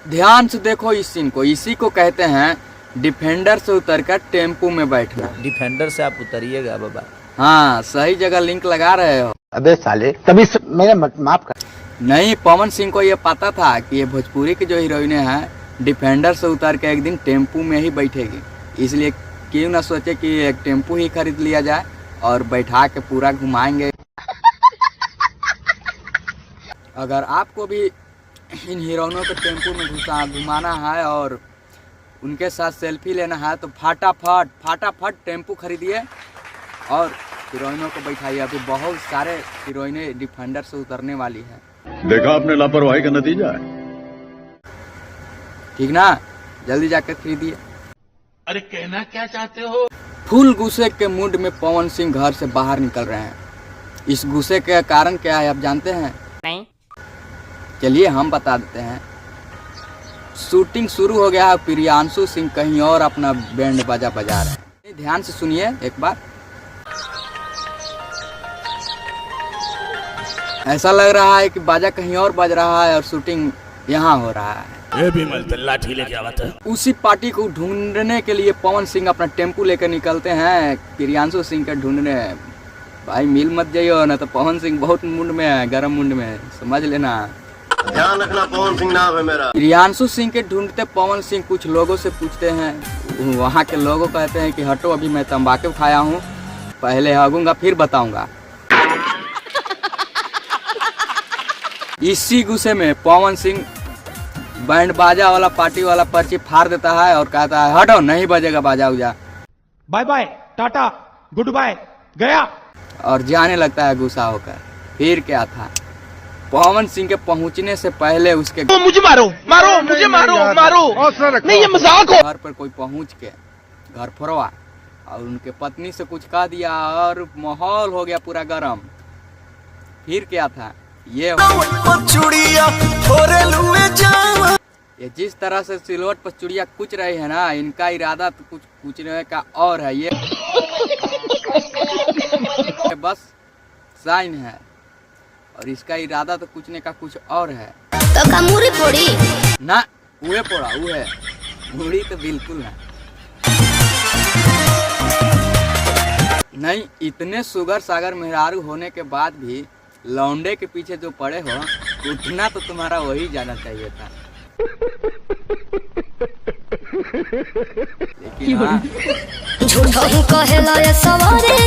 ध्यान से देखो इस सीन को, इसी को कहते हैं डिफेंडर से उतरकर टेम्पू में बैठना। डिफेंडर से आप उतरिएगा बाबा। हाँ, सही जगह लिंक लगा रहे हो। अबे साले तभी मेरे माफ कर। नहीं, पवन सिंह को ये पता था कि ये भोजपुरी की जो हीरोइन है डिफेंडर से उतर के एक दिन टेम्पू में ही बैठेगी, इसलिए क्यों ना सोचे कि एक टेम्पू ही खरीद लिया जाए और बैठा के पूरा घुमाएंगे। अगर आपको भी इन हीरोइनों के टेम्पू में घुमाना है और उनके साथ सेल्फी लेना है तो फटाफट टेम्पू खरीदिए और हीरोइनों को बैठाइए। अभी बहुत सारे हीरोइनें डिफेंडर से उतरने वाली है। देखा आपने लापरवाही का नतीजा है। ठीक ना, जल्दी जाकर खरीदिए। अरे कहना क्या चाहते हो? फुल गुस्से के मूड में पवन सिंह घर से बाहर निकल रहे हैं। इस गुस्से का कारण क्या है आप जानते हैं? नहीं। चलिए हम बता देते हैं। शूटिंग शुरू हो गया है, प्रियांशु सिंह कहीं और अपना बैंड बाजा बजा रहे हैं। ध्यान से सुनिए एक बार। ऐसा लग रहा है कि बाजा कहीं और बज रहा है और शूटिंग यहाँ हो रहा है। ये भी लाठी लेके आवत है। उसी पार्टी को ढूंढने के लिए पवन सिंह अपना टेम्पू लेकर निकलते हैं प्रियांशु सिंह के ढूंढने। भाई मिल मत जाइयो ना, तो पवन सिंह बहुत मुंड में है, गरम मुंड में है, समझ लेना। ध्यान रखना, पवन सिंह नाम है मेरा। प्रियांशु सिंह के ढूंढते पवन सिंह कुछ लोगों से पूछते हैं। वहाँ के लोगों कहते हैं कि हटो, अभी मैं तंबाकू खाया हूँ, पहले हगूंगा फिर बताऊंगा। इसी गुस्से में पवन सिंह बैंड बाजा वाला पार्टी वाला पर्ची फाड़ देता है और कहता है हटो, नहीं बजेगा बाजा उजा, बाय बाय टाटा गुड बाय, गया। और जाने लगता है गुस्सा होकर। फिर क्या था, पवन सिंह के पहुंचने से पहले उसके मुझे मारो मुझे मारो नहीं, ये मजाक हो। घर पर कोई पहुंच के घर फोड़वा और उनके पत्नी से कुछ कह दिया और माहौल हो गया पूरा गरम। फिर क्या था, ये जिस तरह से सिलवट पर चुड़िया कुच रही है ना, इनका इरादा तो कुछ कुचने का और है। ये बस साइन है और इसका इरादा तो कुचने का कुछ और है। तो कमूरी फोड़ी ना, उहे पोड़ा उहे मुड़ी तो बिल्कुल है नहीं। इतने सुगर सागर मेहरारू होने के बाद भी लौंडे के पीछे जो पड़े हो, उठना तो तुम्हारा वही जाना चाहिए था। लेकिन हाँ, झूठा ही कहेला ये सवारे